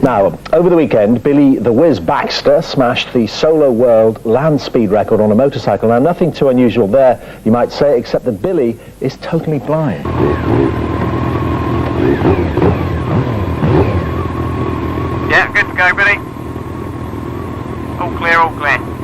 Now, over the weekend, Billy the Whiz Baxter smashed the solo world land speed record on a motorcycle. Now, nothing too unusual there, you might say, except that Billy is totally blind. Yeah, good to go, Billy. All clear, all clear.